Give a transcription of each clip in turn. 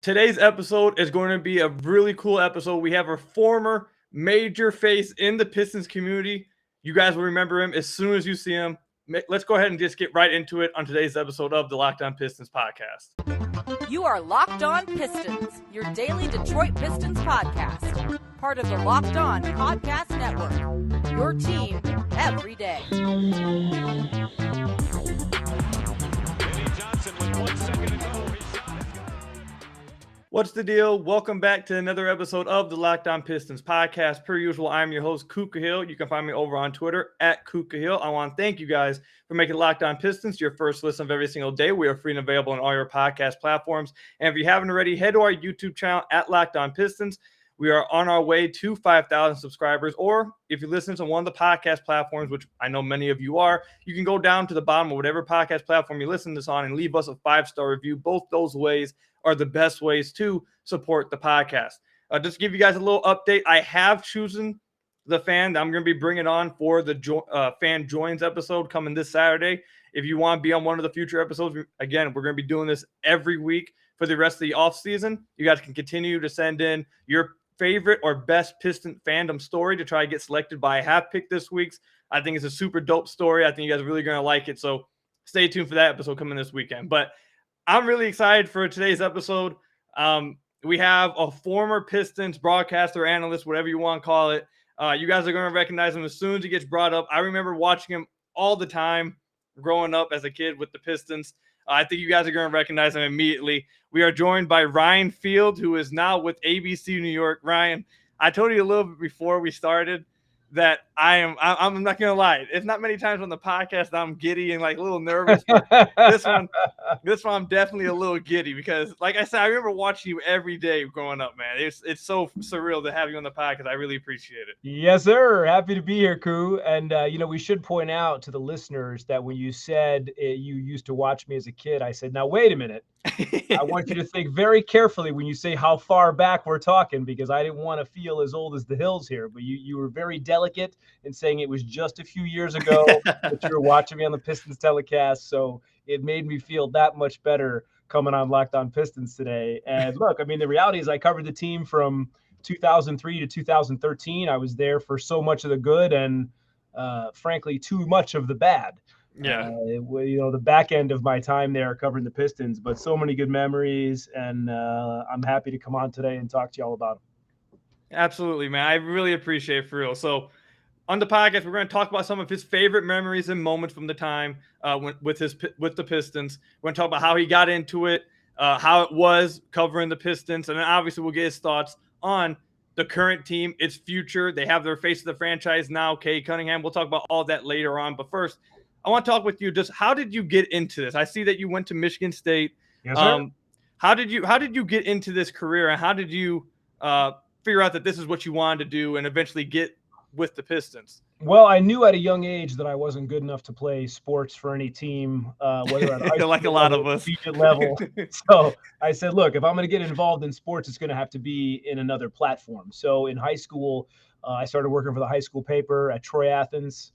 Today's episode is going to be a really cool episode. We have a former major face in the Pistons community. You guys will remember him as soon as you see him. Let's go ahead and just get right into it on today's episode of the Locked On Pistons podcast. You are Locked On Pistons, your daily Detroit Pistons podcast. Part of the Locked On Podcast Network, your team every day. Johnson with 1 second to go. What's the deal? Welcome back to another episode of the Locked On Pistons podcast. Per usual, I'm your host, Kuka Hill. You can find me over on Twitter at Kuka Hill. I want to thank you guys for making Locked On Pistons your first listen of every single day. We are free and available on all your podcast platforms. And if you haven't already, head to our YouTube channel at Locked On Pistons. We are on our way to 5,000 subscribers. Or if you listen to one of the podcast platforms, which I know many of you are, you can go down to the bottom of whatever podcast platform you listen to this on and leave us a 5-star review. Both those ways are the best ways to support the podcast. Just to give you guys a little update, I have chosen the fan that I'm going to be bringing on for the fan joins episode coming this Saturday. If you want to be on one of the future episodes, again, we're going to be doing this every week for the rest of the off season. You guys can continue to send in your favorite or best Piston fandom story to try to get selected by. I have picked this week's. I think it's a super dope story. I think you guys are really going to like it. So stay tuned for that episode coming this weekend. But I'm really excited for today's episode. We have a former Pistons broadcaster, analyst, whatever you want to call it. You guys are going to recognize him as soon as he gets brought up. I remember watching him all the time growing up as a kid with the Pistons. I think you guys are going to recognize him immediately. We are joined by Ryan Field, who is now with ABC New York. Ryan, I told you a little bit before we started that I'm not going to lie. It's not many times on the podcast that I'm giddy and like a little nervous. But this one I'm definitely a little giddy because, like I said, I remember watching you every day growing up, man. It's so surreal to have you on the podcast. I really appreciate it. Yes, sir. Happy to be here, Koo. And, we should point out to the listeners that when you said you used to watch me as a kid, I said, now, wait a minute. I want you to think very carefully when you say how far back we're talking, because I didn't want to feel as old as the hills here. But you were very delicate in saying it was just a few years ago that you were watching me on the Pistons telecast. So it made me feel that much better coming on Locked On Pistons today. And look, I mean, the reality is I covered the team from 2003 to 2013. I was there for so much of the good and, frankly, too much of the bad. Yeah. The back end of my time there covering the Pistons, but so many good memories, and I'm happy to come on today and talk to you all about them. Absolutely, man. I really appreciate it for real. So on the podcast, we're going to talk about some of his favorite memories and moments from the time with the Pistons. We're going to talk about how he got into it, how it was covering the Pistons, and then obviously we'll get his thoughts on the current team, its future. They have their face of the franchise now, Cade Cunningham. We'll talk about all that later on. But first, I want to talk with you. Just how did you get into this? I see that you went to Michigan State. Yes, sir. How did you get into this career, and how did you figure out that this is what you wanted to do and eventually get with the Pistons? Well, I knew at a young age that I wasn't good enough to play sports for any team, whether at high school like a lot of us level. So I said, look, if I'm going to get involved in sports, it's going to have to be in another platform. So in high school, I started working for the high school paper at Troy Athens.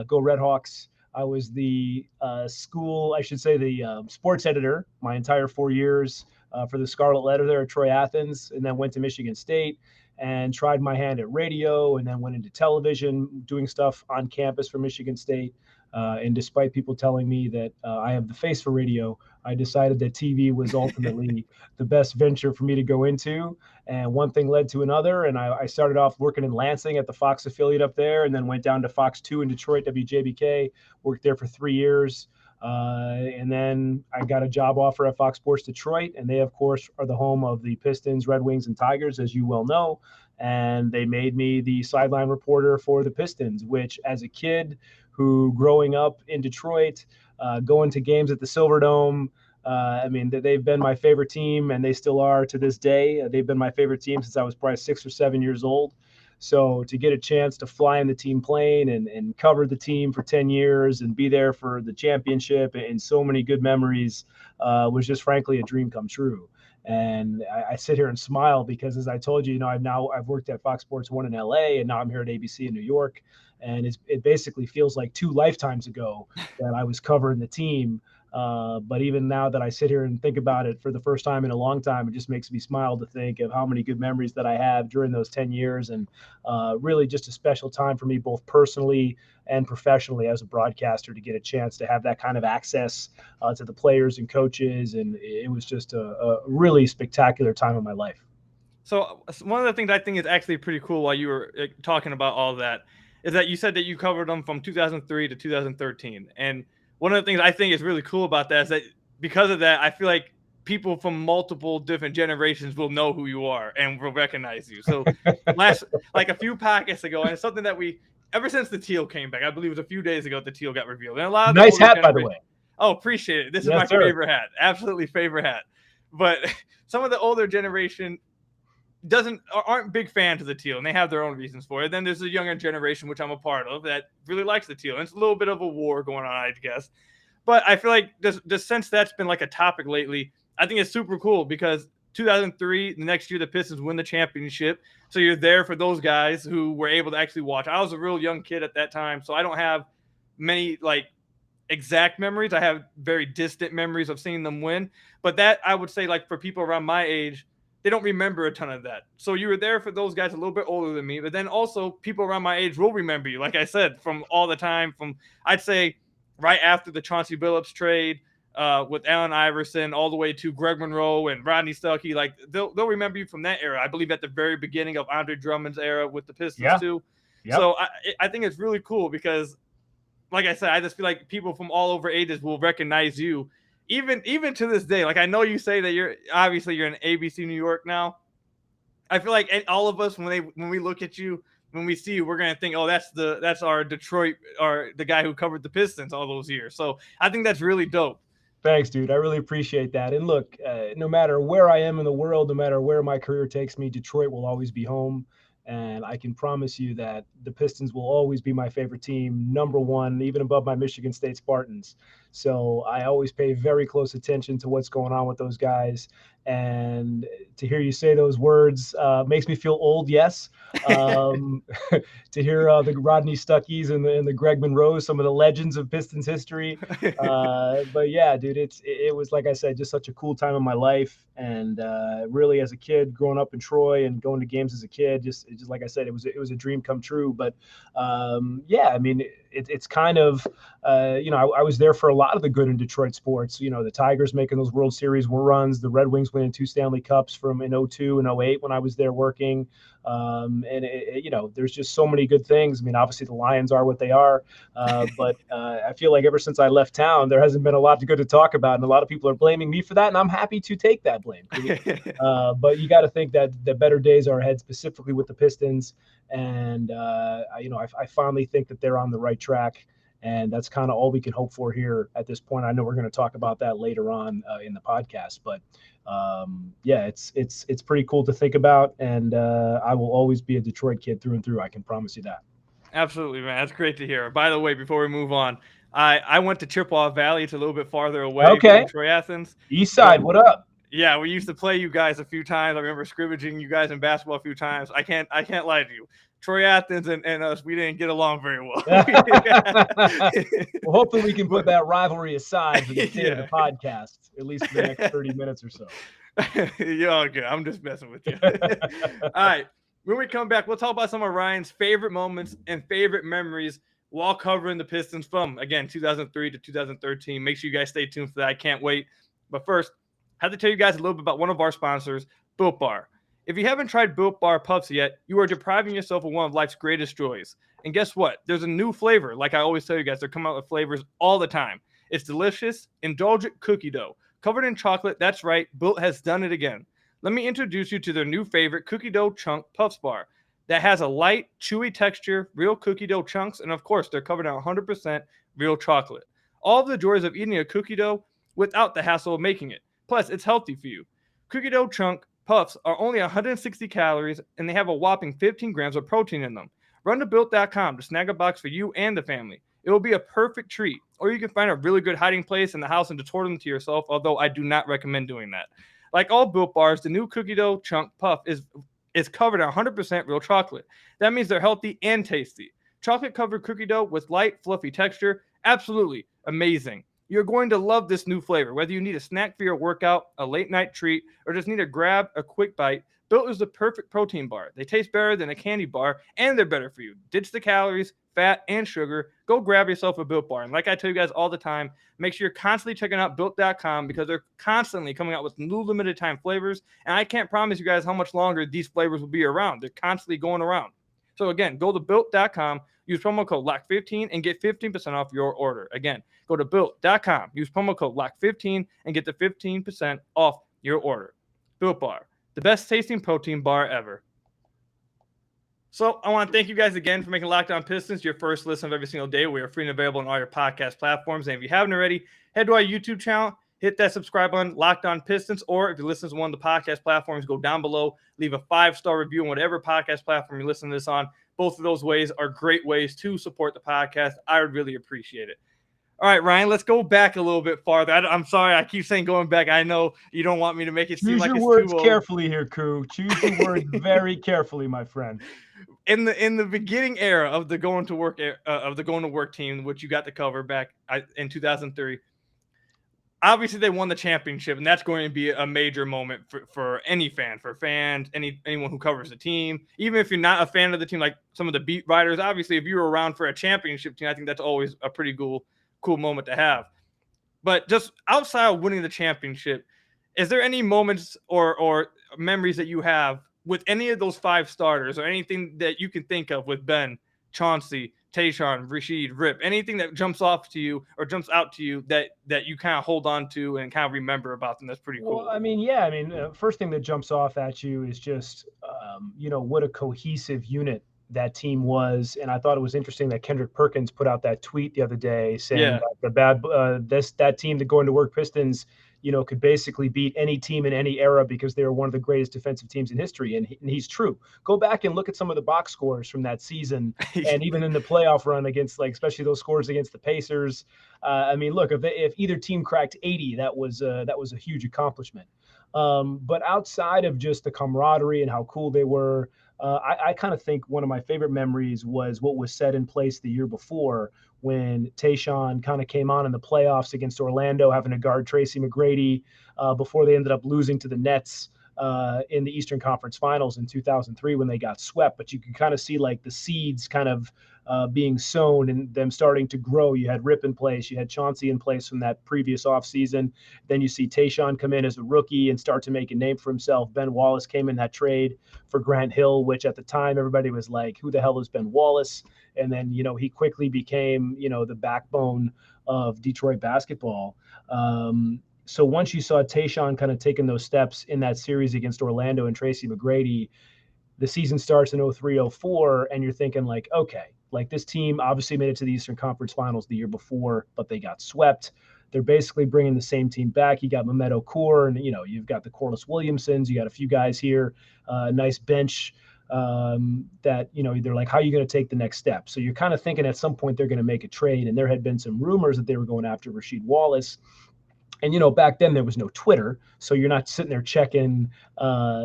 Go Redhawks. I was the sports editor my entire 4 years for the Scarlet Letter there at Troy Athens, and then went to Michigan State and tried my hand at radio, and then went into television, doing stuff on campus for Michigan State. And despite people telling me that I have the face for radio, I decided that TV was ultimately the best venture for me to go into. And one thing led to another. And I started off working in Lansing at the Fox affiliate up there, and then went down to Fox 2 in Detroit, WJBK, worked there for 3 years. And then I got a job offer at Fox Sports Detroit, and they, of course, are the home of the Pistons, Red Wings, and Tigers, as you well know. And they made me the sideline reporter for the Pistons, which as a kid who growing up in Detroit, going to games at the Silverdome, they've been my favorite team, and they still are to this day. They've been my favorite team since I was probably 6 or 7 years old. So to get a chance to fly in the team plane and cover the team for 10 years and be there for the championship and so many good memories was just frankly a dream come true. And I sit here and smile because, as I told you, I've worked at Fox Sports 1 in LA, and now I'm here at ABC in New York. And it basically feels like 2 lifetimes ago that I was covering the team. But even now that I sit here and think about it for the first time in a long time, it just makes me smile to think of how many good memories that I have during those 10 years. And really just a special time for me, both personally and professionally as a broadcaster, to get a chance to have that kind of access to the players and coaches. And it was just a really spectacular time of my life. So one of the things I think is actually pretty cool while you were talking about all that is that you said that you covered them from 2003 to 2013. And one of the things I think is really cool about that is that because of that, I feel like people from multiple different generations will know who you are and will recognize you. So like a few podcasts ago, and it's something that ever since the teal came back, I believe it was a few days ago, the teal got revealed. And a lot of Nice hat, by the way. Oh, appreciate it. This is Yes, my sir. favorite hat. Absolutely favorite hat. But some of the older generation aren't big fans of the teal, and they have their own reasons for it. Then there's the younger generation, which I'm a part of, that really likes the teal. And it's a little bit of a war going on, I guess. But I feel like since that's been like a topic lately, I think it's super cool because 2003, the next year, the Pistons win the championship. So you're there for those guys who were able to actually watch. I was a real young kid at that time, so I don't have many like exact memories. I have very distant memories of seeing them win. But that, I would say, like for people around my age, they don't remember a ton of that. So you were there for those guys a little bit older than me, but then also people around my age will remember you. Like I said, from all the time from, I'd say right after the Chauncey Billups trade with Allen Iverson all the way to Greg Monroe and Rodney Stuckey. Like they'll remember you from that era. I believe at the very beginning of Andre Drummond's era with the Pistons too. Yep. So I think it's really cool because like I said, I just feel like people from all over ages will recognize you. Even to this day, like I know you say that you're in ABC New York now. I feel like all of us when we look at you, when we see you, we're gonna think, oh, that's our Detroit, or the guy who covered the Pistons all those years. So I think that's really dope. Thanks, dude. I really appreciate that. And look, no matter where I am in the world, no matter where my career takes me, Detroit will always be home. And I can promise you that the Pistons will always be my favorite team, number one, even above my Michigan State Spartans. So I always pay very close attention to what's going on with those guys. And to hear you say those words makes me feel old, yes. To hear the Rodney Stuckeys and the Greg Monroes, some of the legends of Pistons history. But yeah, dude, it was, like I said, just such a cool time in my life. And really, as a kid, growing up in Troy and going to games as a kid, just like I said, it was a dream come true. But yeah, I mean, it's kind of, I was there for a lot of the good in Detroit sports. The Tigers making those World Series runs, the Red Wings winning 2 Stanley Cups in 2002 and 2008 when I was there working. And there's just so many good things. I mean, obviously the Lions are what they are, but I feel like ever since I left town, there hasn't been a lot good to talk about, and a lot of people are blaming me for that, and I'm happy to take that blame. But you got to think that the better days are ahead, specifically with the Pistons, and I finally think that they're on the right track. And that's kind of all we can hope for here at this point. I know we're going to talk about that later on in the podcast, but yeah, it's pretty cool to think about. And I will always be a Detroit kid through and through. I can promise you that. Absolutely, man. That's great to hear. By the way, before we move on, I went to Chippewa Valley. It's a little bit farther away from Troy Athens. East Side, what up? Yeah, we used to play you guys a few times. I remember scrimmaging you guys in basketball a few times. I can't lie to you. Troy Athens and us, we didn't get along very well. Well, hopefully we can put that rivalry aside for the of the podcast, at least for the next 30 minutes or so. You're all good. I'm just messing with you. All right. When we come back, we'll talk about some of Ryan's favorite moments and favorite memories while covering the Pistons from, again, 2003 to 2013. Make sure you guys stay tuned for that. I can't wait. But first, I have to tell you guys a little bit about one of our sponsors, Built Bar. If you haven't tried Built Bar Puffs yet, you are depriving yourself of one of life's greatest joys. And guess what? There's a new flavor. Like I always tell you guys, they're coming out with flavors all the time. It's delicious, indulgent cookie dough, covered in chocolate. That's right, Built has done it again. Let me introduce you to their new favorite cookie dough chunk Puffs bar that has a light, chewy texture, real cookie dough chunks, and of course, they're covered in 100% real chocolate. All of the joys of eating a cookie dough without the hassle of making it. Plus, it's healthy for you. Cookie dough chunk Puffs are only 160 calories, and they have a whopping 15 grams of protein in them. Run to Built.com to snag a box for you and the family. It will be a perfect treat. Or you can find a really good hiding place in the house and distort them to yourself, although I do not recommend doing that. Like all Built Bars, the new cookie dough chunk puff is covered in 100% real chocolate. That means they're healthy and tasty. Chocolate-covered cookie dough with light, fluffy texture. Absolutely amazing. You're going to love this new flavor. Whether you need a snack for your workout, a late night treat, or just need to grab a quick bite, Built is the perfect protein bar. They taste better than a candy bar, and they're better for you. Ditch the calories, fat, and sugar. Go grab yourself a Built bar. And like I tell you guys all the time, make sure you're constantly checking out Built.com because they're constantly coming out with new limited time flavors. And I can't promise you guys how much longer these flavors will be around. They're constantly going around. So again, go to Built.com, use promo code LOCK15 and get 15% off your order. Again, go to Built.com, use promo code LOCK15 and get the 15% off your order. Built Bar, the best tasting protein bar ever. So I want to thank you guys again for making Locked On Pistons your first listen of every single day. We are free and available on all your podcast platforms. And if you haven't already, head to our YouTube channel, hit that subscribe button, Locked On Pistons, or if you listen to one of the podcast platforms, go down below, leave a 5-star review on whatever podcast platform you listen to this on. Both of those ways are great ways to support the podcast. I would really appreciate it. All right, Ryan, let's go back a little bit farther. I'm sorry, I keep saying going back. I know you don't want me to make it seem like it's too old. Choose your words carefully here, Koo. Choose your words very carefully, my friend. In the beginning era of the going to work team, which you got to cover back in 2003, obviously they won the championship, and that's going to be a major moment for any fan, for fans, anyone who covers the team. Even if you're not a fan of the team, like some of the beat writers, obviously if you were around for a championship team, I think that's always a pretty cool moment to have. But just outside of winning the championship, is there any moments or memories that you have with any of those 5 starters, or anything that you can think of with Ben, Chauncey, Tayshaun, Rasheed, Rip, anything that jumps out to you that you kind of hold on to and kind of remember about them? That's pretty cool. Well, first thing that jumps off at you is just, what a cohesive unit that team was. And I thought it was interesting that Kendrick Perkins put out that tweet the other day saying that that team, the Going to Work Pistons, could basically beat any team in any era because they were one of the greatest defensive teams in history. And he's true. Go back and look at some of the box scores from that season, and even in the playoff run against, especially those scores against the Pacers. Look, if either team cracked 80, that was a huge accomplishment. But outside of just the camaraderie and how cool they were, I kind of think one of my favorite memories was what was set in place the year before when Tayshaun kind of came on in the playoffs against Orlando, having to guard Tracy McGrady before they ended up losing to the Nets in the Eastern Conference Finals in 2003 when they got swept. But you can kind of see the seeds kind of being sown and them starting to grow. You had Rip in place, you had Chauncey in place from that previous offseason. Then you see Tayshaun come in as a rookie and start to make a name for himself. Ben Wallace came in that trade for Grant Hill, which at the time everybody was like, who the hell is Ben Wallace? And then, he quickly became, the backbone of Detroit basketball. So once you saw Tayshaun kind of taking those steps in that series against Orlando and Tracy McGrady, the season starts in 03-04, and you're thinking okay, this team obviously made it to the Eastern Conference Finals the year before, but they got swept. They're basically bringing the same team back. You got Mehmet Okur, and you've got the Corliss Williamsons. You got a few guys here, nice bench that they're like, how are you going to take the next step? So you're kind of thinking at some point they're going to make a trade, and there had been some rumors that they were going after Rasheed Wallace. And, back then there was no Twitter, so you're not sitting there checking,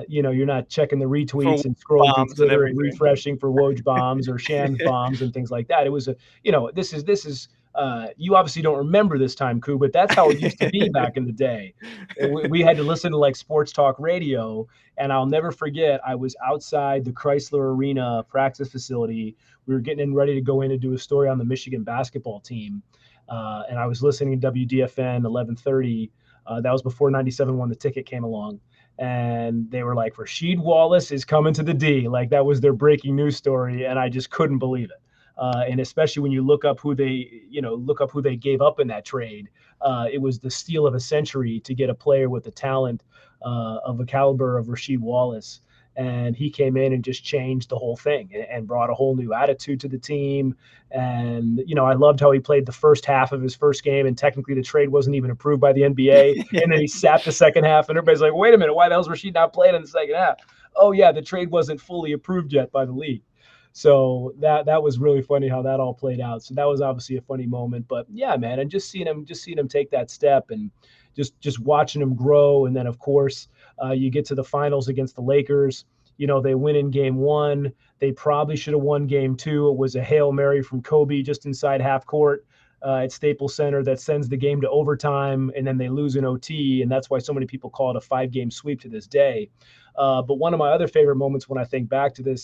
you're not checking the retweets and scrolling through Twitter and refreshing for Woj bombs or Shams bombs and things like that. It was this is you obviously don't remember this time, Koo, but that's how it used to be back in the day. We had to listen to sports talk radio, and I'll never forget, I was outside the Chrysler Arena practice facility. We were getting ready to go in and do a story on the Michigan basketball team. And I was listening to WDFN 1130. That was before 97 Won the Ticket came along. And they were like, Rasheed Wallace is coming to the D. That was their breaking news story. And I just couldn't believe it. And especially when you look up who they gave up in that trade, it was the steal of a century to get a player with the talent of the caliber of Rasheed Wallace. And he came in and just changed the whole thing and brought a whole new attitude to the team. And, I loved how he played the first half of his first game. And technically the trade wasn't even approved by the NBA. And then he sat the second half, and everybody's like, wait a minute, why the hell's Rasheed not playing in the second half? Oh, yeah, the trade wasn't fully approved yet by the league. So that was really funny how that all played out. So that was obviously a funny moment. But, yeah, man, and just seeing him take that step and just watching him grow. And then, of course, you get to the finals against the Lakers. They win in game 1. They probably should have won game 2. It was a Hail Mary from Kobe just inside half court. at Staples Center that sends the game to overtime, and then they lose in OT, and that's why so many people call it a 5-game sweep to this day. But one of my other favorite moments when I think back to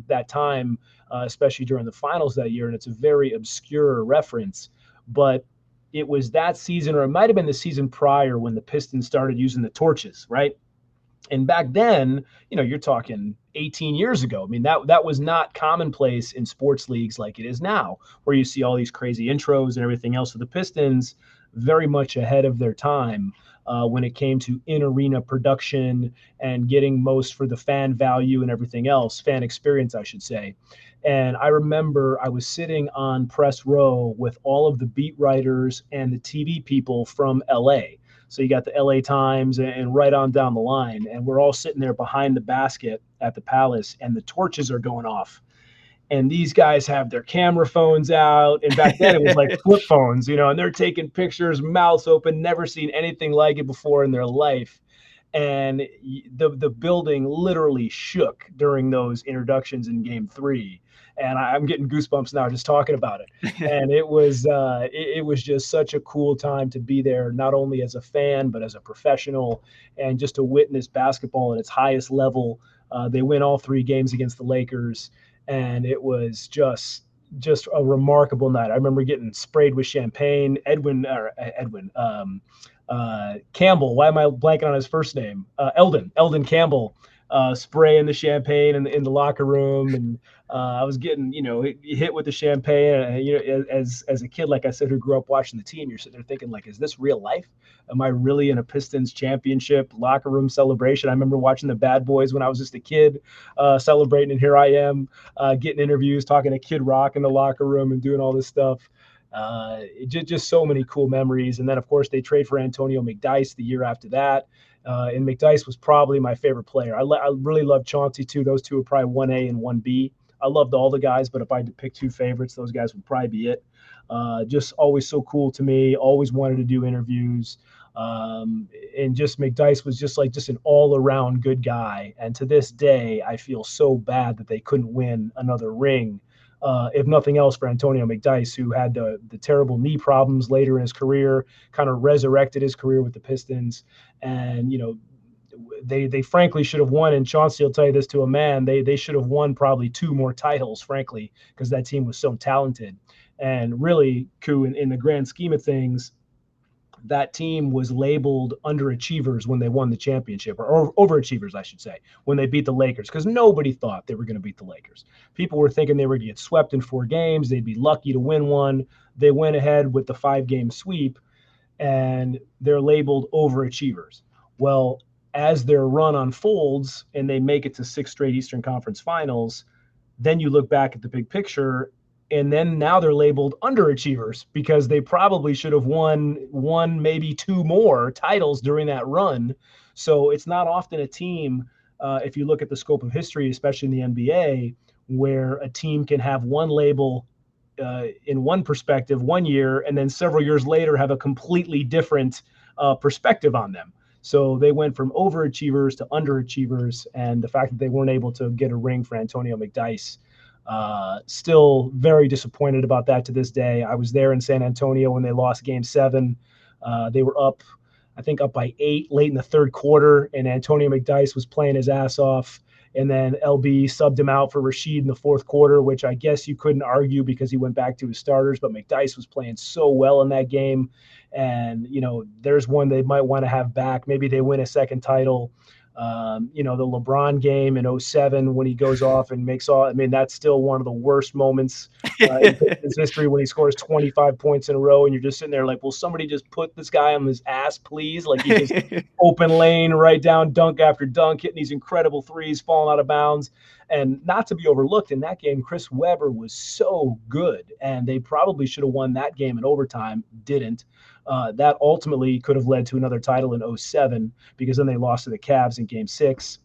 that time, especially during the finals that year, and it's a very obscure reference, but it was that season, or it might have been the season prior, when the Pistons started using the torches, right? And back then, you're talking 18 years ago. I mean, that was not commonplace in sports leagues like it is now, where you see all these crazy intros and everything else. So the Pistons, very much ahead of their time when it came to in-arena production and getting most for the fan value and everything else, fan experience, I should say. And I remember I was sitting on press row with all of the beat writers and the TV people from LA. So you got the LA Times and right on down the line. And we're all sitting there behind the basket at the Palace, and the torches are going off. And these guys have their camera phones out. And back then it was like flip phones, and they're taking pictures, mouths open, never seen anything like it before in their life. And the building literally shook during those introductions in Game 3. And I'm getting goosebumps now just talking about it. And it was just such a cool time to be there, not only as a fan, but as a professional, and just to witness basketball at its highest level. They win all 3 games against the Lakers, and it was just a remarkable night. I remember getting sprayed with champagne. Campbell. Why am I blanking on his first name? Eldon Campbell. Spraying the champagne in the locker room, and I was getting hit with the champagne. And, as a kid, like I said, who grew up watching the team, you're sitting there thinking, like, is this real life? Am I really in a Pistons championship locker room celebration? I remember watching the Bad Boys when I was just a kid, celebrating, and here I am getting interviews, talking to Kid Rock in the locker room, and doing all this stuff. Just so many cool memories. And then, of course, they trade for Antonio McDyess the year after that. And McDyess was probably my favorite player. I really loved Chauncey too. Those two were probably 1A and 1B. I loved all the guys, but if I had to pick 2 favorites, those guys would probably be it. Just always so cool to me. Always wanted to do interviews. And just McDyess was just an all-around good guy. And to this day, I feel so bad that they couldn't win another ring. If nothing else, for Antonio McDyess, who had the terrible knee problems later in his career, kind of resurrected his career with the Pistons. And, they frankly should have won. And Chauncey will tell you this to a man, they should have won probably 2 more titles, frankly, because that team was so talented. And really, Koo, in the grand scheme of things, that team was labeled underachievers when they won the championship, or overachievers, I should say, when they beat the Lakers, because nobody thought they were going to beat the Lakers. People were thinking they were going to get swept in 4 games. They'd be lucky to win one. They went ahead with the 5-game sweep, and they're labeled overachievers. Well, as their run unfolds and they make it to 6 straight Eastern Conference Finals, then you look back at the big picture, and then now they're labeled underachievers because they probably should have won maybe 2 more titles during that run. So it's not often a team, if you look at the scope of history, especially in the NBA, where a team can have one label in one perspective one year, and then several years later have a completely different perspective on them. So they went from overachievers to underachievers, and the fact that they weren't able to get a ring for Antonio McDyess, still very disappointed about that to this day. I was there in San Antonio when they lost Game 7. They were up by 8 late in the third quarter, and Antonio McDyess was playing his ass off. And then LB subbed him out for Rasheed in the fourth quarter, which I guess you couldn't argue because he went back to his starters. But McDyess was playing so well in that game. And, there's one they might want to have back. Maybe they win a second title. The LeBron game in 2007 when he goes off and makes all, that's still one of the worst moments in his history, when he scores 25 points in a row and you're just sitting there like, will somebody just put this guy on his ass, please? Like, he just open lane, right down, dunk after dunk, hitting these incredible threes, falling out of bounds. And not to be overlooked, in that game, Chris Webber was so good, and they probably should have won that game in overtime, didn't. That ultimately could have led to another title in 2007, because then they lost to the Cavs in Game 6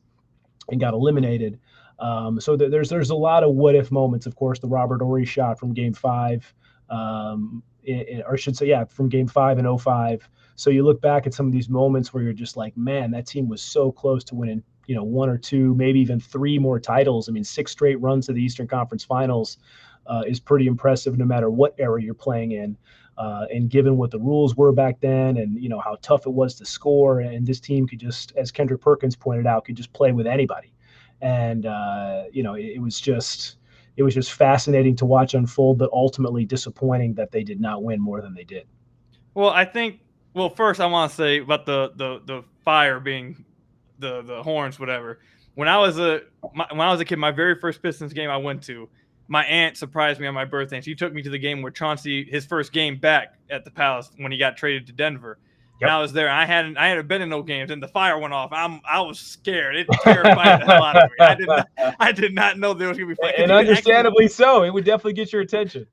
and got eliminated. So there's a lot of what-if moments. Of course, the Robert Horry shot from Game 5, from Game 5 in 2005. So you look back at some of these moments where you're just like, man, that team was so close to winning, 1 or 2, maybe even 3 more titles. 6 straight runs to the Eastern Conference Finals is pretty impressive no matter what era you're playing in. And given what the rules were back then and, how tough it was to score, and this team could just, as Kendrick Perkins pointed out, could just play with anybody. And, it was just fascinating to watch unfold, but ultimately disappointing that they did not win more than they did. Well, first I want to say about the fire being the horns, whatever. When I was a kid, my very first Pistons game I went to, my aunt surprised me on my birthday, and she took me to the game where Chauncey, his first game back at the Palace when he got traded to Denver. Yep. And I was there. I hadn't been in no games, and the fire went off. I was scared. It terrified the hell out of me. I did not know there was gonna be fire. And understandably so. It would definitely get your attention.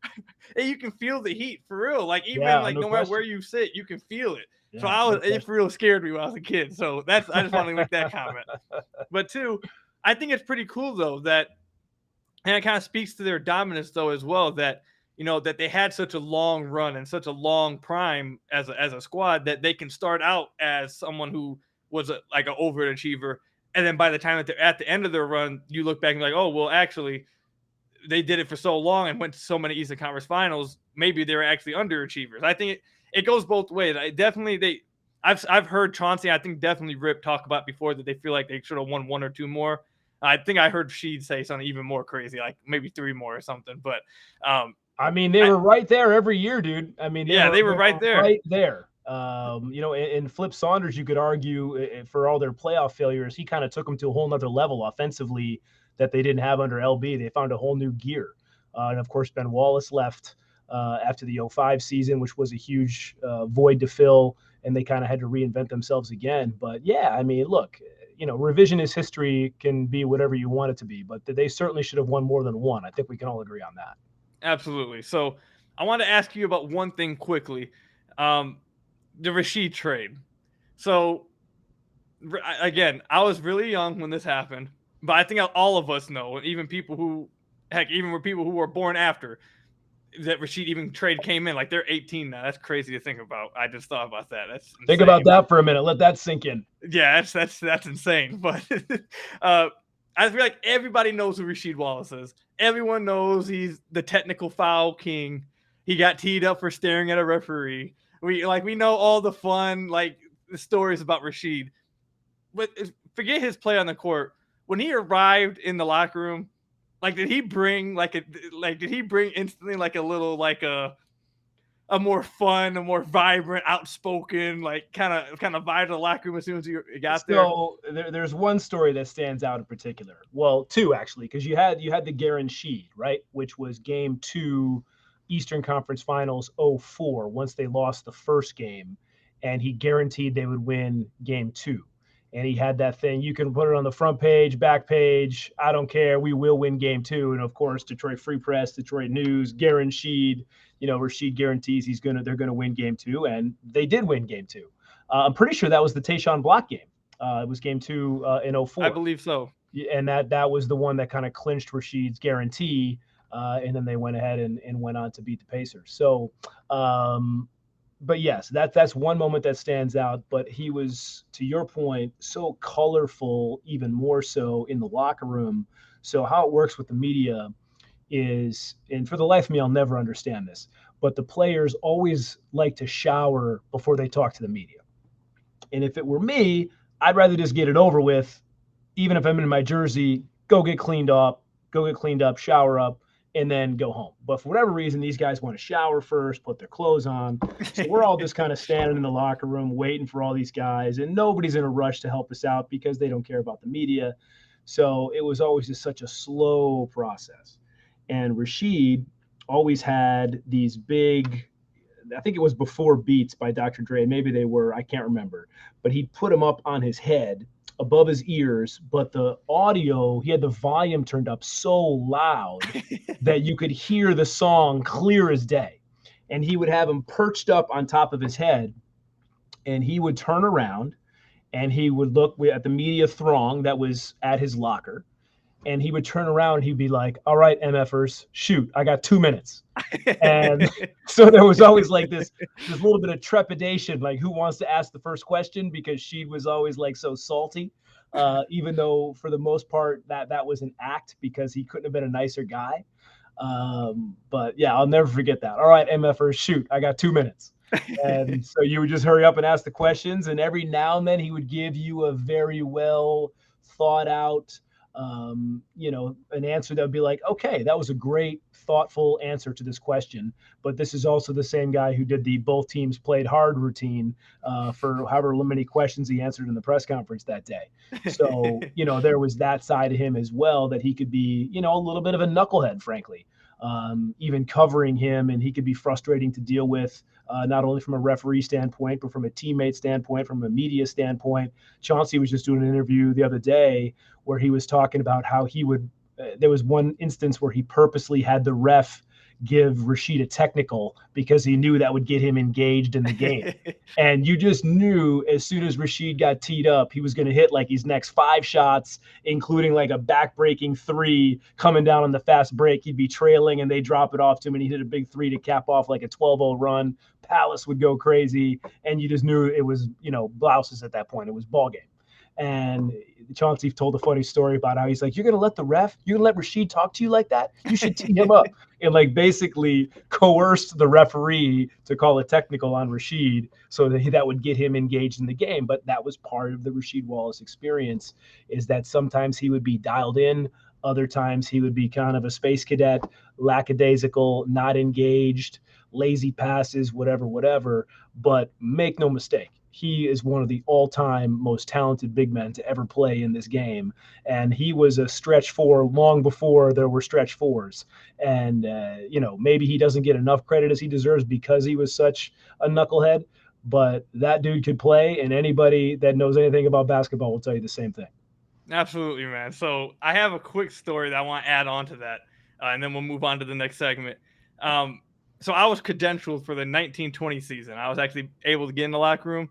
And you can feel the heat for real. Like even no matter where you sit, you can feel it. Yeah, so it real scared me when I was a kid. So I just wanted to make that comment. But two, I think it's pretty cool though that, and it kind of speaks to their dominance though as well, that that they had such a long run and such a long prime as a squad that they can start out as someone who was like an overachiever, and then by the time that they're at the end of their run, you look back and like, oh well, actually they did it for so long and went to so many Eastern Conference Finals. Maybe they were actually underachievers. I think it goes both ways. I've heard Chauncey, I think definitely Rip talk about before that they feel like they should have won one or two more. I think I heard Rasheed say something even more crazy, like maybe three more or something. But they were right there every year, dude. They were right there. Right there. And Flip Saunders, you could argue for all their playoff failures, he kind of took them to a whole nother level offensively that they didn't have under LB. They found a whole new gear. And of course, Ben Wallace left after the 05 season, which was a huge void to fill, and they kind of had to reinvent themselves again. But yeah, look, revisionist history can be whatever you want it to be, but they certainly should have won more than one. I think we can all agree on that. Absolutely. So I want to ask you about one thing quickly, the Rasheed trade. So again, I was really young when this happened, but I think all of us know, even people who were born after, that Rasheed even trade came in. Like they're 18 now. That's crazy to think about. I just thought about that. That's insane. Think about that for a minute. Let that sink in. Yeah, that's insane. But I feel like everybody knows who Rasheed Wallace is. Everyone knows he's the technical foul king. He got teed up for staring at a referee. We know all the fun the stories about Rasheed. But forget his play on the court. When he arrived in the locker room, did he bring instantly a little a more fun, a more vibrant, outspoken, kind of vibe to the locker room as soon as you got there? So there's one story that stands out in particular. Well, two actually, because you had the guaranteed, right, which was Game 2, Eastern Conference Finals 04. Once they lost the first game, and he guaranteed they would win Game 2. And he had that thing, you can put it on the front page, back page, I don't care, we will win Game 2. And of course, Detroit Free Press, Detroit News, guaranteed, Rasheed guarantees they're gonna win Game 2, and they did win Game 2. I'm pretty sure that was the Tayshaun Block game. It was Game 2 in 04. I believe so. And that was the one that kind of clinched Rasheed's guarantee, and then they went ahead and went on to beat the Pacers. So, but yes, that's one moment that stands out. But he was, to your point, so colorful, even more so in the locker room. So how it works with the media is, and for the life of me, I'll never understand this, but the players always like to shower before they talk to the media. And if it were me, I'd rather just get it over with, even if I'm in my jersey, go get cleaned up, shower up, and then go home. But for whatever reason, these guys want to shower first, put their clothes on. So we're all just kind of standing in the locker room waiting for all these guys, and nobody's in a rush to help us out because they don't care about the media. So it was always just such a slow process. And Rasheed always had these big, I think it was before Beats by Dr. Dre. Maybe they were, I can't remember. But he'd put them up on his head above his ears, but the audio, he had the volume turned up so loud that you could hear the song clear as day. And he would have him perched up on top of his head, and he would turn around and he would look at the media throng that was at his locker, and he would turn around and he'd be like, all right, MFers, shoot, I got 2 minutes. And so there was always this little bit of trepidation, who wants to ask the first question, because she was always so salty, even though for the most part that was an act, because he couldn't have been a nicer guy. But yeah, I'll never forget that. All right, MFers, shoot, I got 2 minutes. And so you would just hurry up and ask the questions. And every now and then he would give you a very well thought out, an answer that would be like, okay, that was a great, thoughtful answer to this question. But this is also the same guy who did the both teams played hard routine for however many questions he answered in the press conference that day. So, there was that side of him as well, that he could be, a little bit of a knucklehead, frankly. Even covering him, and he could be frustrating to deal with, not only from a referee standpoint, but from a teammate standpoint, from a media standpoint. Chauncey was just doing an interview the other day where he was talking about how he would, there was one instance where he purposely had the ref give Rasheed a technical because he knew that would get him engaged in the game. And you just knew as soon as Rasheed got teed up, he was going to hit like his next 5 shots, including like a back-breaking 3 coming down on the fast break. He'd be trailing and they drop it off to him and he hit a big 3 to cap off like a 12-0 run. Palace would go crazy. And you just knew it was, blouses at that point. It was ball game. And Chauncey told a funny story about how he's like, you're going to let Rasheed talk to you like that? You should tee him up. And like basically coerced the referee to call a technical on Rasheed so that would get him engaged in the game. But that was part of the Rasheed Wallace experience, is that sometimes he would be dialed in. Other times he would be kind of a space cadet, lackadaisical, not engaged, lazy passes, whatever. But make no mistake, he is one of the all-time most talented big men to ever play in this game. And he was a stretch 4 long before there were stretch 4s. And, maybe he doesn't get enough credit as he deserves because he was such a knucklehead. But that dude could play, and anybody that knows anything about basketball will tell you the same thing. Absolutely, man. So I have a quick story that I want to add on to that, and then we'll move on to the next segment. So I was credentialed for the 1920 season. I was actually able to get in the locker room.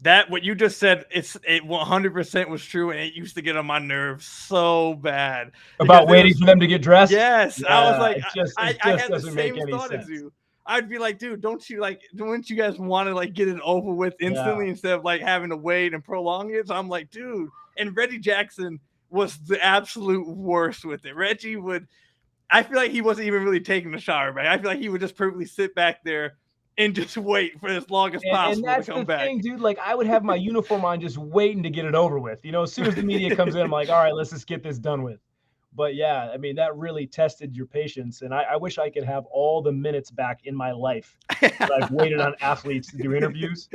That what you just said, it 100% was true, and it used to get on my nerves so bad. About waiting for them to get dressed? Yes, yeah, I was like, I had the same thought as you. I'd be like, dude, don't you guys want to like get it over with instantly instead of like having to wait and prolong it? So I'm like, dude. And Reggie Jackson was the absolute worst with it. Reggie I feel like he wasn't even really taking the shower back. I feel like he would just perfectly sit back there and just wait for as long as possible to come back. And that's the thing, dude. Like, I would have my uniform on just waiting to get it over with. As soon as the media comes in, I'm like, all right, let's just get this done with. But yeah, I mean, that really tested your patience. And I wish I could have all the minutes back in my life that I've waited on athletes to do interviews.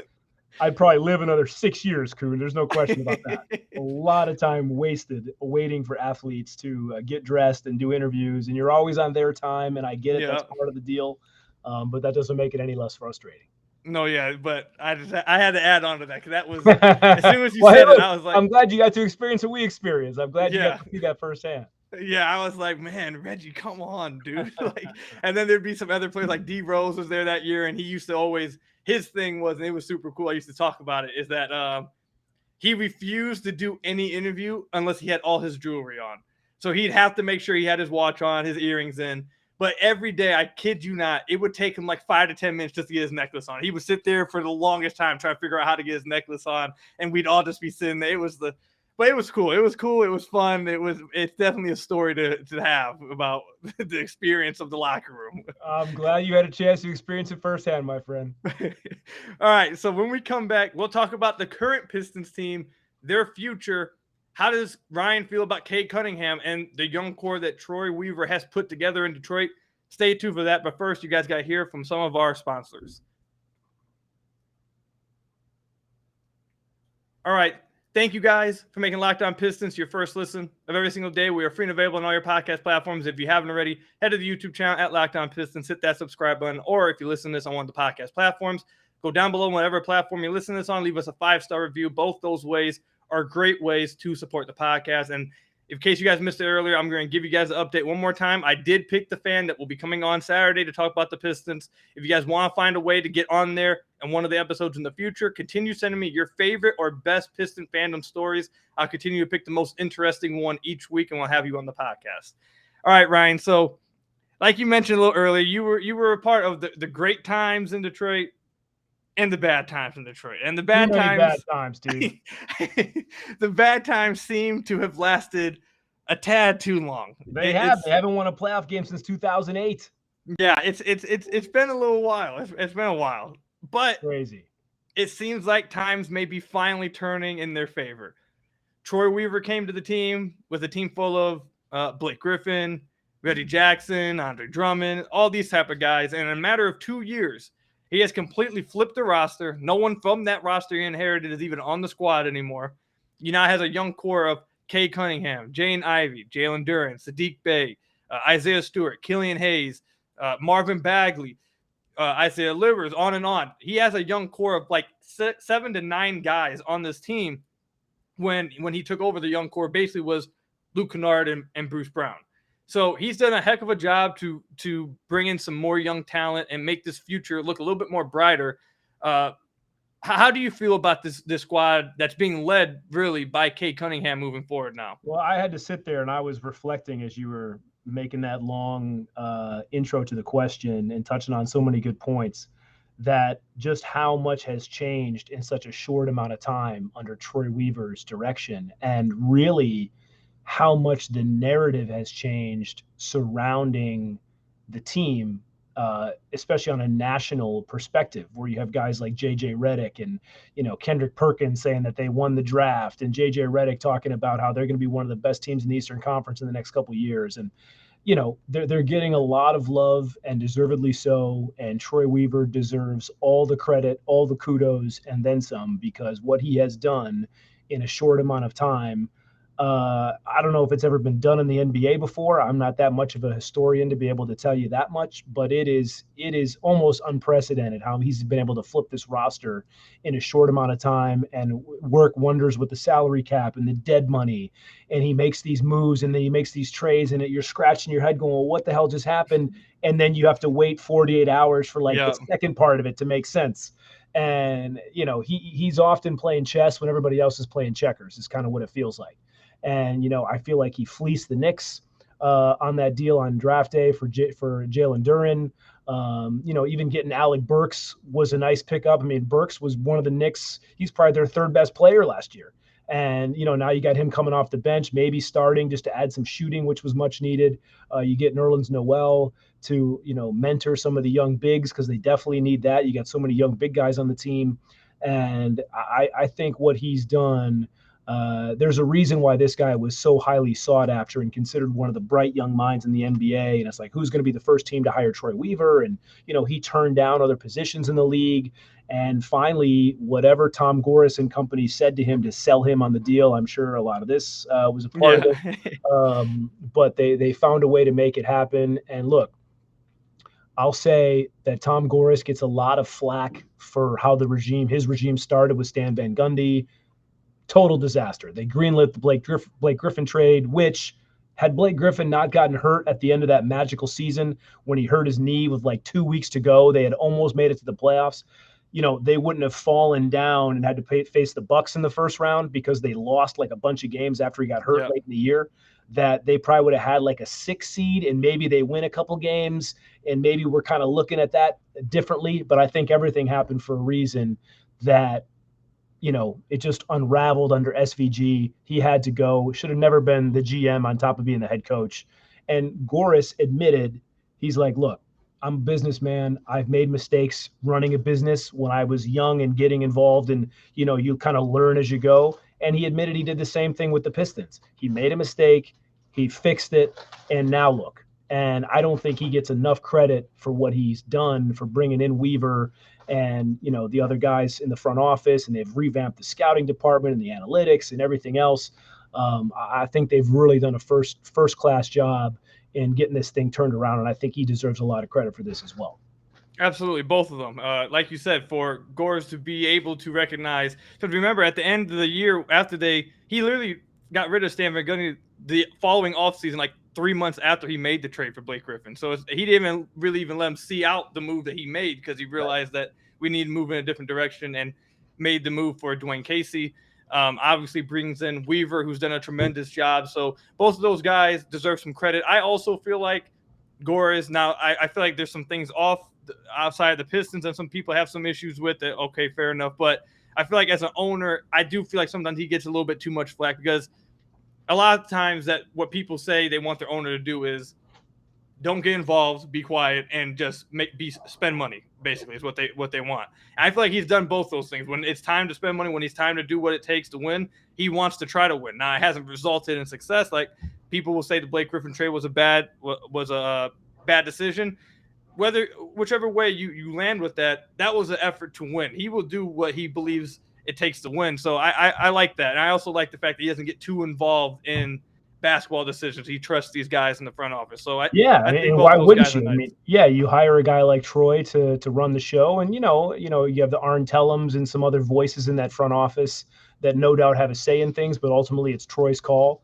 I'd probably live another 6 years, Kuhn. There's no question about that. A lot of time wasted waiting for athletes to get dressed and do interviews. And you're always on their time. And I get it. Yeah. That's part of the deal. But that doesn't make it any less frustrating. No, yeah, but I had to add on to that because that was as soon as you said it, I was like, I'm glad you got to experience what we experienced. I'm glad you got to see that firsthand. Yeah, I was like, man, Reggie, come on, dude. And then there'd be some other players like D Rose was there that year, and he used to always his thing was, and it was super cool. I used to talk about it, is that he refused to do any interview unless he had all his jewelry on. So he'd have to make sure he had his watch on, his earrings in. But every day, I kid you not, it would take him like 5 to 10 minutes just to get his necklace on. He would sit there for the longest time trying to figure out how to get his necklace on, and we'd all just be sitting there. But it was cool. It was cool. It was fun. It's definitely a story to have about the experience of the locker room. I'm glad you had a chance to experience it firsthand, my friend. All right. So when we come back, we'll talk about the current Pistons team, their future. How does Ryan feel about Cade Cunningham and the young core that Troy Weaver has put together in Detroit? Stay tuned for that. But first, you guys got to hear from some of our sponsors. All right. Thank you guys for making Locked On Pistons your first listen of every single day. We are free and available on all your podcast platforms. If you haven't already, head to the YouTube channel at Locked On Pistons. Hit that subscribe button. Or if you listen to this on one of the podcast platforms, go down below whatever platform you listen to this on. Leave us a 5-star review. Both those ways are great ways to support the podcast. And in case you guys missed it earlier, I'm going to give you guys an update one more time. I did pick the fan that will be coming on Saturday to talk about the Pistons. If you guys want to find a way to get on there in one of the episodes in the future, continue sending me your favorite or best Piston fandom stories. I'll continue to pick the most interesting one each week, and we'll have you on the podcast. All right, Ryan. So like you mentioned a little earlier, you were a part of the great times in Detroit and the bad times in Detroit. And the bad times, dude. The bad times seem to have lasted a tad too long. They haven't won a playoff game since 2008. Yeah, it's been a little while. It's been a while, but Crazy. it seems like times may be finally turning in their favor. Troy Weaver came to the team with a team full of Blake Griffin, Reggie Jackson, Andre Drummond, all these type of guys. And in a matter of 2 years, he has completely flipped the roster. No one from that roster he inherited is even on the squad anymore. He now has a young core of Cade Cunningham, Jane Ivey, Jalen Duren, Sadiq Bey, Isaiah Stewart, Killian Hayes, Marvin Bagley, Isaiah Livers, on and on. He has a young core of like 7 to 9 guys on this team. When he took over, the young core basically was Luke Kennard and Bruce Brown. So he's done a heck of a job to bring in some more young talent and make this future look a little bit more brighter. How do you feel about this squad that's being led really by Cade Cunningham moving forward now? Well, I had to sit there and I was reflecting as you were making that long intro to the question and touching on so many good points, that just how much has changed in such a short amount of time under Troy Weaver's direction, and really how much the narrative has changed surrounding the team, especially on a national perspective, where you have guys like JJ Redick and, Kendrick Perkins saying that they won the draft, and JJ Redick talking about how they're going to be one of the best teams in the Eastern Conference in the next couple of years. And, they're getting a lot of love, and deservedly so. And Troy Weaver deserves all the credit, all the kudos, and then some, because what he has done in a short amount of time, I don't know if it's ever been done in the NBA before. I'm not that much of a historian to be able to tell you that much, but it is almost unprecedented how he's been able to flip this roster in a short amount of time and work wonders with the salary cap and the dead money. And he makes these moves, and then he makes these trades, and you're scratching your head going, well, what the hell just happened? And then you have to wait 48 hours for the second part of it to make sense. And, he's often playing chess when everybody else is playing checkers, is kind of what it feels like. And, I feel like he fleeced the Knicks on that deal on draft day for Jalen Duren. Even getting Alec Burks was a nice pickup. I mean, Burks was one of the Knicks. He's probably their third best player last year. And, now you got him coming off the bench, maybe starting just to add some shooting, which was much needed. You get Nerlens Noel to, mentor some of the young bigs, because they definitely need that. You got so many young big guys on the team. And I think what he's done, there's a reason why this guy was so highly sought after and considered one of the bright young minds in the NBA. And it's like, who's going to be the first team to hire Troy Weaver? And, he turned down other positions in the league. And finally, whatever Tom Gores and company said to him to sell him on the deal, I'm sure a lot of this was a part of it. But they found a way to make it happen. And look, I'll say that Tom Gores gets a lot of flack for how his regime started with Stan Van Gundy. Total disaster. They greenlit the Blake Griffin trade, which, had Blake Griffin not gotten hurt at the end of that magical season when he hurt his knee with 2 weeks to go, they had almost made it to the playoffs. They wouldn't have fallen down and had to face the Bucks in the first round, because they lost a bunch of games after he got hurt late in the year, that they probably would have had a 6 seed, and maybe they win a couple games, and maybe we're kind of looking at that differently. But I think everything happened for a reason, that it just unraveled under SVG. He had to go. Should have never been the GM on top of being the head coach. And Gores admitted, he's like, look, I'm a businessman. I've made mistakes running a business when I was young and getting involved, and, you kind of learn as you go. And he admitted he did the same thing with the Pistons. He made a mistake, he fixed it, and now look. And I don't think he gets enough credit for what he's done for bringing in Weaver and, the other guys in the front office, and they've revamped the scouting department and the analytics and everything else. I think they've really done a first-class job in getting this thing turned around, and I think he deserves a lot of credit for this as well. Absolutely, both of them. Like you said, for Gores to be able to recognize, because remember, at the end of the year, after he literally got rid of Stan Van Gundy the following offseason, 3 months after he made the trade for Blake Griffin. So he didn't even let him see out the move that he made, because he realized that we need to move in a different direction, and made the move for Dwayne Casey. Obviously brings in Weaver, who's done a tremendous job. So both of those guys deserve some credit. I also feel like Gores, now I feel like there's some things outside of the Pistons, and some people have some issues with it. Okay, fair enough. But I feel like as an owner, I do feel like sometimes he gets a little bit too much flack, because a lot of times that what people say they want their owner to do is don't get involved, be quiet, and just spend money. Basically, is what they want. And I feel like he's done both those things. When it's time to spend money, when it's time to do what it takes to win, he wants to try to win. Now, it hasn't resulted in success. Like people will say, the Blake Griffin trade was a bad decision. Whichever way you land with that was an effort to win. He will do what he believes it takes to win. So I like that. And I also like the fact that he doesn't get too involved in basketball decisions. He trusts these guys in the front office. So I think why wouldn't you? Nice. I mean, yeah, you hire a guy like Troy to run the show, and you have the Arn Tellums and some other voices in that front office that no doubt have a say in things, but ultimately it's Troy's call.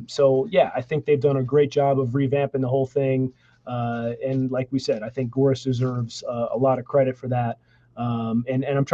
So yeah, I think they've done a great job of revamping the whole thing. And like we said, I think Goris deserves a lot of credit for that. And I'm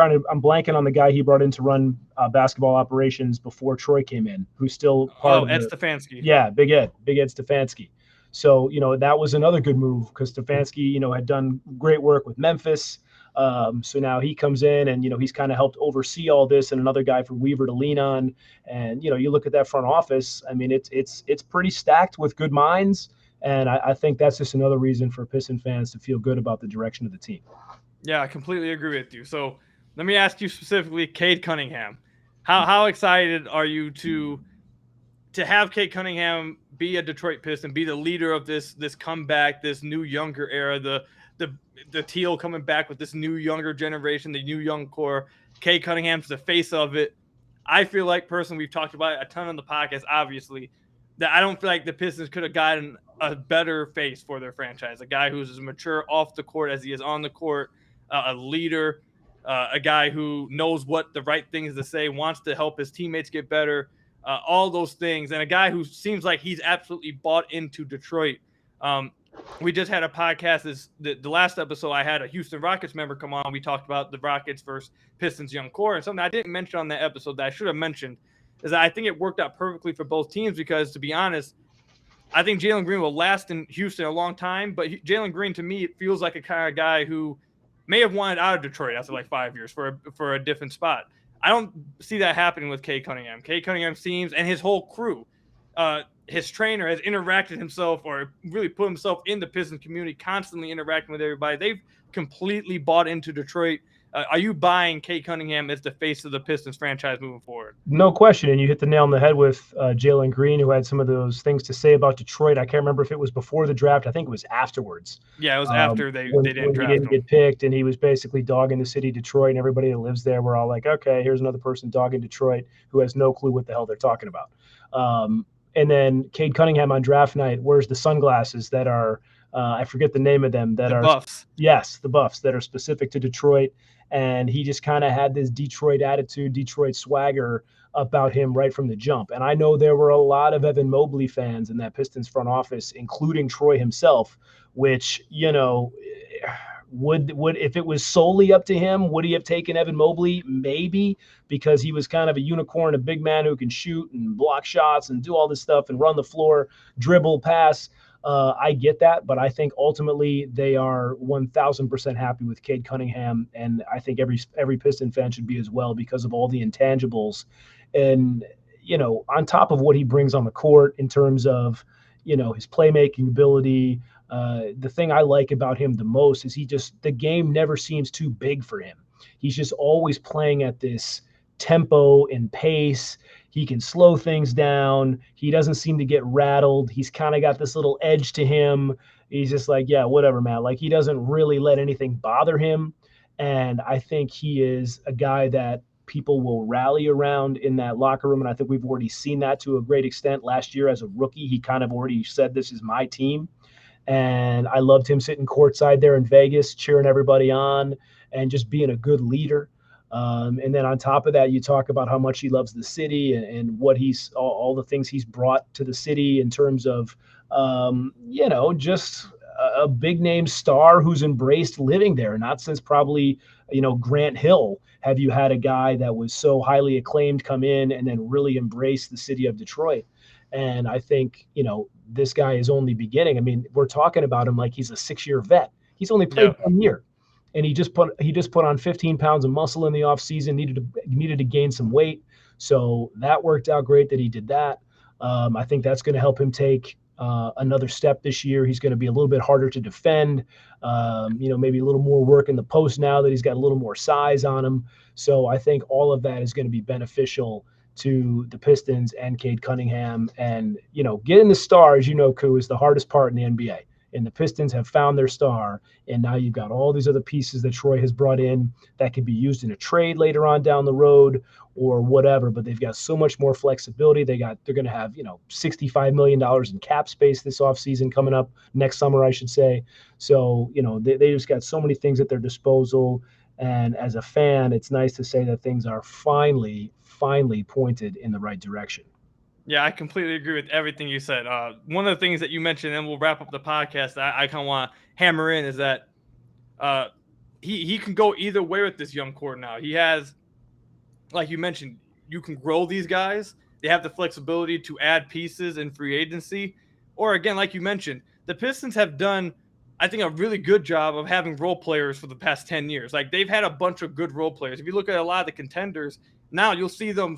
blanking on the guy he brought in to run basketball operations before Troy came in, who's still part of Ed Stefanski. Yeah, Big Ed Stefanski. So, that was another good move because Stefanski, had done great work with Memphis. So now he comes in and, he's kind of helped oversee all this, and another guy for Weaver to lean on. And, you look at that front office, I mean, it's pretty stacked with good minds. And I think that's just another reason for Piston fans to feel good about the direction of the team. Yeah, I completely agree with you. So let me ask you specifically, Cade Cunningham. How excited are you to have Cade Cunningham be a Detroit Piston, be the leader of this comeback, this new younger era, the Teal coming back with this new younger generation, the new young core. Cade Cunningham's the face of it. I feel like, personally, we've talked about it a ton on the podcast, obviously, that I don't feel like the Pistons could have gotten a better face for their franchise, a guy who's as mature off the court as he is on the court, a leader, a guy who knows what the right things to say, wants to help his teammates get better, all those things, and a guy who seems like he's absolutely bought into Detroit. We just had a podcast. The last episode, I had a Houston Rockets member come on. We talked about the Rockets versus Pistons young core, and something I didn't mention on that episode that I should have mentioned is that I think it worked out perfectly for both teams because, to be honest, I think Jalen Green will last in Houston a long time, but Jalen Green, to me, it feels like a kind of guy who may have wanted out of Detroit after like 5 years for a different spot. I don't see that happening with Cade Cunningham. Cade Cunningham seems, and his whole crew, his trainer has interacted himself or really put himself in the Pistons community, constantly interacting with everybody. They've completely bought into Detroit. Are you buying Cade Cunningham as the face of the Pistons franchise moving forward? No question. And you hit the nail on the head with Jalen Green, who had some of those things to say about Detroit. I can't remember if it was before the draft. I think it was afterwards. Yeah, it was after they didn't draft him. He didn't get picked, and he was basically dogging the city Detroit, and everybody that lives there were all like, okay, here's another person dogging Detroit who has no clue what the hell they're talking about. And then Cade Cunningham on draft night wears the sunglasses that are I forget the name of them. That the are Buffs. Yes, the Buffs that are specific to Detroit. And he just kind of had this Detroit attitude, Detroit swagger about him right from the jump. And I know there were a lot of Evan Mobley fans in that Pistons front office, including Troy himself, which, would if it was solely up to him, would he have taken Evan Mobley? Maybe, because he was kind of a unicorn, a big man who can shoot and block shots and do all this stuff and run the floor, dribble, pass. I get that, but I think ultimately they are 1,000% happy with Cade Cunningham, and I think every Piston fan should be as well because of all the intangibles, and on top of what he brings on the court in terms of his playmaking ability. The thing I like about him the most is the game never seems too big for him. He's just always playing at this tempo and pace. He can slow things down. He doesn't seem to get rattled. He's kind of got this little edge to him. He's just like, yeah, whatever, man. Like, he doesn't really let anything bother him. And I think he is a guy that people will rally around in that locker room. And I think we've already seen that to a great extent. Last year as a rookie, he kind of already said, this is my team. And I loved him sitting courtside there in Vegas, cheering everybody on and just being a good leader. And then on top of that, you talk about how much he loves the city and what all the things he's brought to the city in terms of, just a big name star who's embraced living there. Not since probably, Grant Hill have you had a guy that was so highly acclaimed come in and then really embrace the city of Detroit. And I think, this guy is only beginning. I mean, we're talking about him like he's a 6-year vet. He's only played 1 year. And he just put on 15 pounds of muscle in the offseason, needed to gain some weight. So that worked out great that he did that. I think that's going to help him take another step this year. He's going to be a little bit harder to defend, maybe a little more work in the post now that he's got a little more size on him. So I think all of that is going to be beneficial to the Pistons and Cade Cunningham. And, getting the star, as you know, Koo, is the hardest part in the NBA. And the Pistons have found their star. And now you've got all these other pieces that Troy has brought in that can be used in a trade later on down the road or whatever. But they've got so much more flexibility. They're going to have, $65 million in cap space this offseason coming up next summer, I should say. So, they just got so many things at their disposal. And as a fan, it's nice to say that things are finally pointed in the right direction. Yeah, I completely agree with everything you said. One of the things that you mentioned, and we'll wrap up the podcast, that I kind of want to hammer in is that he can go either way with this young core now. He has, like you mentioned, you can grow these guys. They have the flexibility to add pieces in free agency. Or again, like you mentioned, the Pistons have done, I think, a really good job of having role players for the past 10 years. Like, they've had a bunch of good role players. If you look at a lot of the contenders, now you'll see them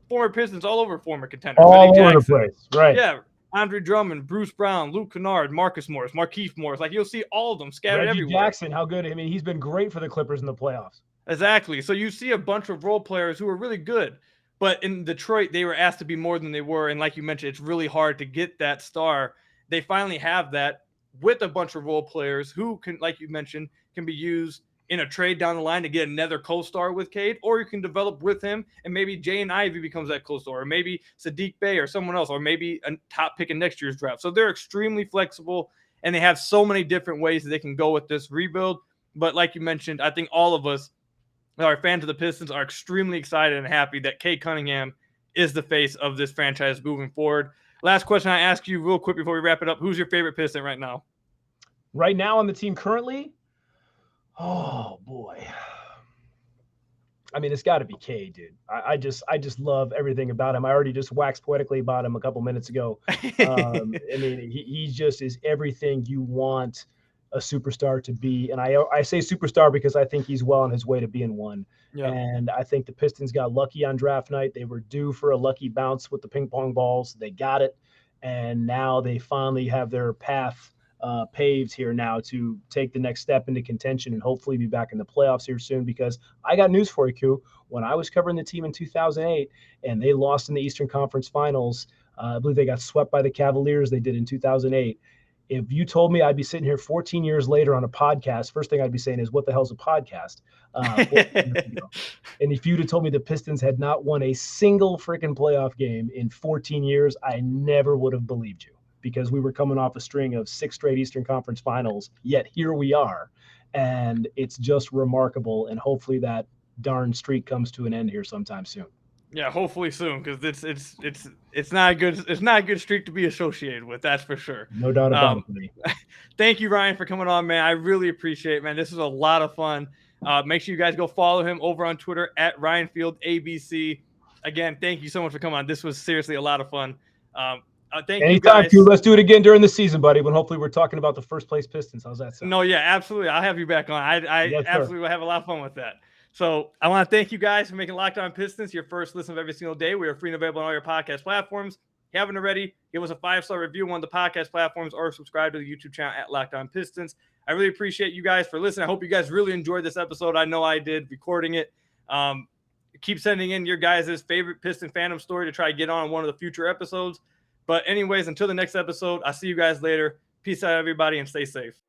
former Pistons all over former contenders. All over the place, right? Yeah, Andre Drummond, Bruce Brown, Luke Kennard, Marcus Morris, Markieff Morris. Like, you'll see all of them scattered Reggie everywhere. Jackson, how good. I mean, he's been great for the Clippers in the playoffs. Exactly. So you see a bunch of role players who are really good. But in Detroit, they were asked to be more than they were. And like you mentioned, it's really hard to get that star. They finally have that with a bunch of role players who can, like you mentioned, can be used in a trade down the line to get another co-star with Cade, or you can develop with him and maybe Jaden Ivey becomes that co-star, or maybe Sadiq Bey or someone else, or maybe a top pick in next year's draft. So they're extremely flexible and they have so many different ways that they can go with this rebuild. But like you mentioned, I think all of us, our fans of the Pistons, are extremely excited and happy that Cade Cunningham is the face of this franchise moving forward. Last question I ask you real quick before we wrap it up. Who's your favorite Piston right now? Right now on the team currently? Oh, boy. I mean, it's got to be Cade, dude. I just love everything about him. I already just waxed poetically about him a couple minutes ago. I mean, he just is everything you want a superstar to be. And I say superstar because I think he's well on his way to being one. Yeah. And I think the Pistons got lucky on draft night. They were due for a lucky bounce with the ping pong balls. They got it. And now they finally have their path paved here now to take the next step into contention and hopefully be back in the playoffs here soon. Because I got news for you, Q. When I was covering the team in 2008 and they lost in the Eastern Conference Finals, I believe they got swept by the Cavaliers. They did in 2008. If you told me I'd be sitting here 14 years later on a podcast, first thing I'd be saying is, what the hell's a podcast? And if you'd have told me the Pistons had not won a single freaking playoff game in 14 years, I never would have believed you, because we were coming off a string of 6 straight Eastern Conference Finals, yet here we are. And it's just remarkable. And hopefully that darn streak comes to an end here sometime soon. Yeah, hopefully soon, because it's not a good streak to be associated with. That's for sure. No doubt about it for me. Thank you, Ryan, for coming on, man. I really appreciate it, man. This was a lot of fun. Make sure you guys go follow him over on Twitter at RyanFieldABC. Again, thank you so much for coming on. This was seriously a lot of fun. Thank you guys. Let's do it again during the season, buddy, when hopefully we're talking about the first place Pistons. How's that sound? No, yeah, absolutely. I'll have you back on. I absolutely will have a lot of fun with that. So I want to thank you guys for making Locked On Pistons your first listen of every single day. We are free and available on all your podcast platforms. If you haven't already, give us a 5-star review on one of the podcast platforms or subscribe to the YouTube channel at Locked On Pistons. I really appreciate you guys for listening. I hope you guys really enjoyed this episode. I know I did recording it. Keep sending in your guys' favorite Piston fandom story to try to get on one of the future episodes. But anyways, until the next episode, I'll see you guys later. Peace out, everybody, and stay safe.